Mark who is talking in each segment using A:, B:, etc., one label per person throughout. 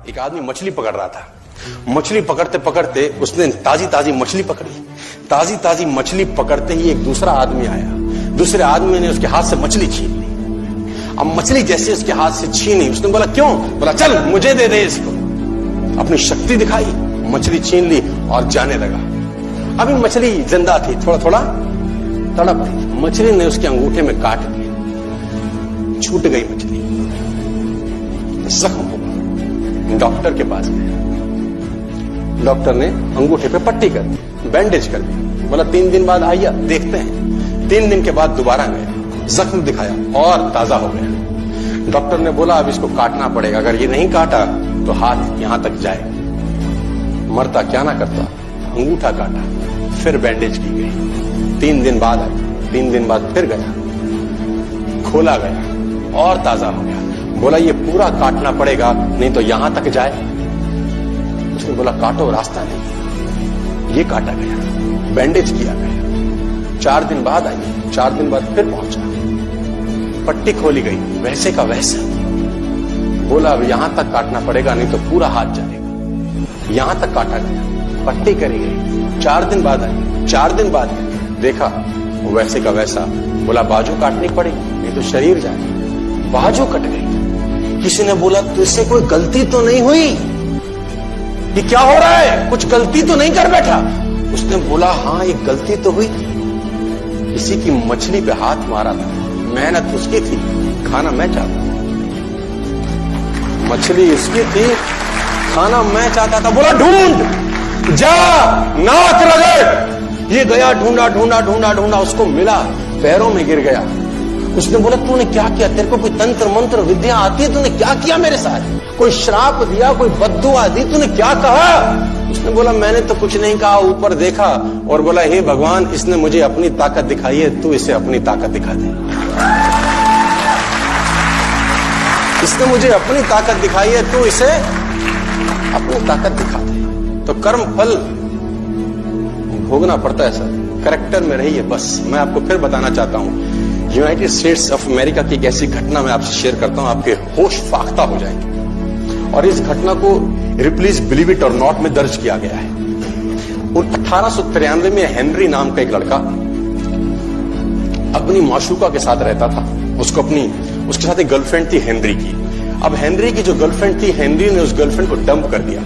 A: एक आदमी मछली पकड़ रहा था। मछली पकड़ते पकड़ते उसने ताजी ताजी मछली पकड़ी। ताजी ताजी मछली पकड़ते ही एक दूसरा आदमी आया। दूसरे आदमी ने उसके हाथ से मछली छीन ली। अब मछली जैसे उसके हाथ से छीनी, उसने बोला क्यों? बोला चल मुझे दे दे इसको। अपनी शक्ति दिखाई, मछली छीन ली और जाने लगा। अभी मछली जिंदा थी, थोड़ा थोड़ा तड़प रही। मछली ने उसके अंगूठे में काट दिया, छूट गई मछली, जख्म हुआ। डॉक्टर के पास गया। डॉक्टर ने अंगूठे पे पट्टी कर दी, बैंडेज कर दी। बोला 3 दिन बाद आइए देखते हैं। 3 दिन के बाद दोबारा गया, जख्म दिखाया और ताजा हो गया। डॉक्टर ने बोला अब इसको काटना पड़ेगा, अगर ये नहीं काटा तो हाथ यहां तक जाएगा। मरता क्या ना करता, अंगूठा काटा, फिर बैंडेज की गई। 3 दिन बाद आया, 3 दिन बाद फिर गया, खोला गया और ताजा हो गया। बोला ये पूरा काटना पड़ेगा नहीं तो यहां तक जाए। उसने बोला काटो, रास्ता नहीं। ये काटा गया, बैंडेज किया गया। 4 दिन बाद आई, 4 दिन बाद फिर पहुंचा, पट्टी खोली गई, वैसे का वैसा। बोला अब यहां तक काटना पड़ेगा नहीं तो पूरा हाथ जाएगा। यहां तक काटा गया, पट्टी करी गई। 4 दिन बाद आई, 4 दिन बाद देखा वैसे का वैसा। बोला बाजू काटनी पड़ेगी नहीं तो शरीर जाएगा। बाजू कट गई। किसी ने बोला तुझसे कोई गलती तो नहीं हुई? ये क्या हो रहा है? कुछ गलती तो नहीं कर बैठा? उसने बोला हाँ एक गलती तो हुई। किसी की मछली पे हाथ मारा था, मेहनत उसकी थी, खाना मैं चाहता था। मछली उसकी थी, खाना मैं चाहता था। बोला ढूंढ, जा, नाक रगड़। ये गया, ढूंढा ढूंढा ढूंढा ढूंढा, उसको मिला, पैरों में गिर गया। उसने बोला तूने क्या किया? तेरे को कोई तंत्र मंत्र विद्या आती है? तूने क्या किया मेरे साथ? कोई श्राप दिया, कोई बद्दुआ दी? तूने क्या कहा? उसने बोला मैंने तो कुछ नहीं कहा, ऊपर देखा और बोला हे भगवान, इसने मुझे अपनी ताकत दिखाई है, तू इसे अपनी ताकत दिखा दे। इसने मुझे अपनी ताकत दिखाई है, तू इसे अपनी ताकत दिखा दे। तो कर्म फल भोगना पड़ता है सर, करेक्टर में रहिए बस। मैं आपको फिर बताना चाहता हूं, यूनाइटेड स्टेट्स ऑफ अमेरिका की एक ऐसी घटना मैं आपसे शेयर करता हूं, आपके होश फाख्ता हो जाएंगे। और इस घटना को रिप्लीज बिलीव इट और नॉट में दर्ज किया गया है। 1893 में हेनरी नाम का एक लड़का अपनी माशूका के साथ रहता था। उसके साथ एक गर्लफ्रेंड थी हेनरी की। अब हेनरी की जो गर्लफ्रेंड थी, हेनरी ने उस गर्लफ्रेंड को डंप कर दिया,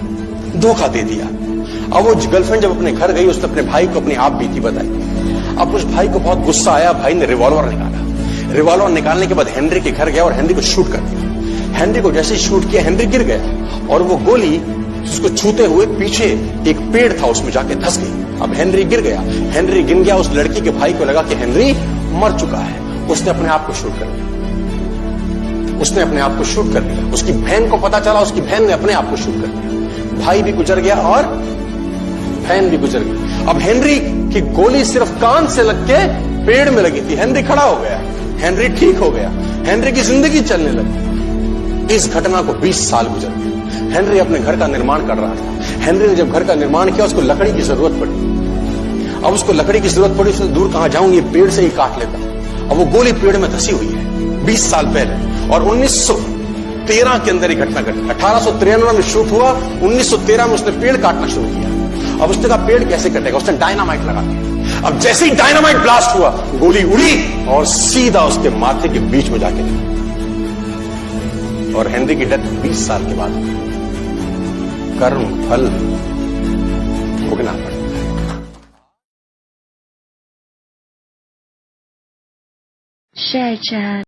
A: धोखा दे दिया। अब वो गर्लफ्रेंड जब अपने घर गई, उसने अपने भाई को अपनी आप बीती बताई। अब उस भाई को बहुत गुस्सा आया, भाई ने रिवॉल्वर निकाला। रिवॉल्वर निकालने के बाद हेनरी के घर गया और हेनरी को शूट कर दिया। हेनरी को जैसे ही शूट किया, हेनरी गिर गया और वो गोली उसको छूते हुए पीछे एक पेड़ था, उसमें जाके धंस गई। अब हेनरी गिर गया, हेनरी गिर गया। उस लड़की के भाई को लगा कि हेनरी मर चुका है, उसने अपने आप को शूट कर दिया। उसने अपने आप को शूट कर दिया। उसकी बहन को पता चला, उसकी बहन ने अपने आप को शूट कर दिया। भाई भी गुजर गया और बहन भी गुजर गई। अब हेनरी की गोली सिर्फ कान से लग के पेड़ में लगी थी। हेनरी खड़ा हो गया, हेनरी ठीक हो गया, हेनरी की जिंदगी चलने लगी। इस घटना को 20 साल गुजर गए। हेनरी अपने घर का निर्माण कर रहा था। हेनरी ने जब घर का निर्माण किया, उसको लकड़ी की जरूरत पड़ी। अब उसको लकड़ी की जरूरत पड़ी, उसने दूर कहां जाऊं, ये पेड़ से ही काट लेता। अब वो गोली पेड़ में धसी हुई है 20 साल पहले। और 1913 के अंदर ये घटना घटी। 1893 में शूट हुआ, 1913 में उसने पेड़ काटना शुरू किया। अब उसने कहा पेड़ कैसे कटेगा? उसने डायनामाइट लगा दिया। अब जैसे ही डायनामाइट ब्लास्ट हुआ, गोली उड़ी और सीधा उसके माथे के बीच में जाके लगी। और हेनरी की डेथ 20 साल के बाद। कर्म फल भोगना पड़ता है।
B: Share chat.